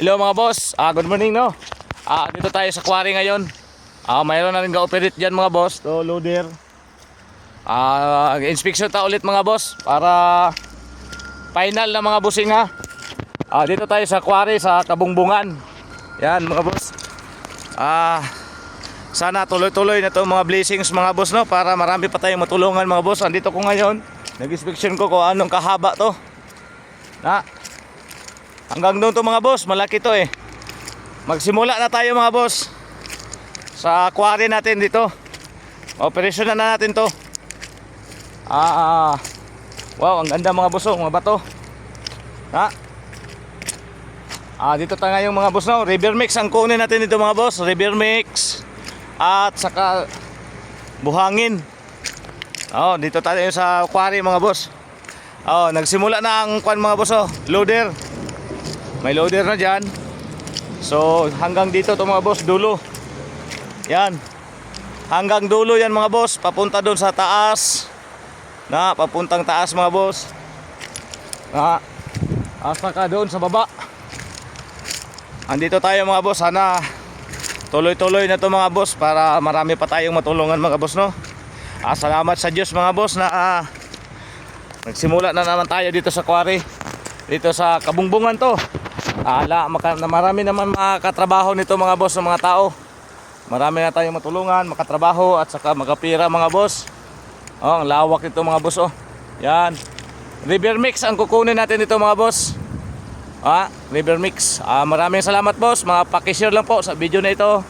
Hello mga boss, good morning no. Dito tayo sa quarry ngayon. Mayroon na rin ga-operate dyan mga boss, to loader. Inspection ta ulit mga boss para final na mga bossing ha. Dito tayo sa quarry sa Kabungbungan. Yan mga boss. Sana tuloy-tuloy na to mga blessings mga boss no, para marami pa tayong matulungan mga boss. Andito ko ngayon, nag-inspection ko kung anong kahaba to. Hanggang doon to mga boss, malaki to eh. Magsimula na tayo mga boss sa quarry natin dito. Operasyon na natin to. Wow, ang ganda mga boss oh, mga bato. Dito tayo ngayong mga boss no, river mix ang kunin natin dito mga boss, river mix at saka buhangin. Dito tayo sa quarry mga boss. Nagsimula na ang kwan mga boss oh, loader. May loader na dyan. So hanggang dito to mga boss, dulo. Yan. Hanggang dulo yan mga boss, papunta doon sa taas. Papuntang taas mga boss. Hasta ka doon sa baba. Andito tayo mga boss, sana tuloy-tuloy na to mga boss para marami pa tayong matulungan mga boss no. Salamat sa Diyos mga boss na nagsimula na naman tayo dito sa quarry. Dito sa Kabungbungan to. Marami naman makatrabaho nito mga boss ng mga tao. Marami na tayong matulungan, makatrabaho at saka magkapira mga boss. Ang lawak nito mga boss oh. Yan. River mix ang kukunin natin dito mga boss. River mix. Maraming salamat boss. Mga paki-share lang po sa video na ito.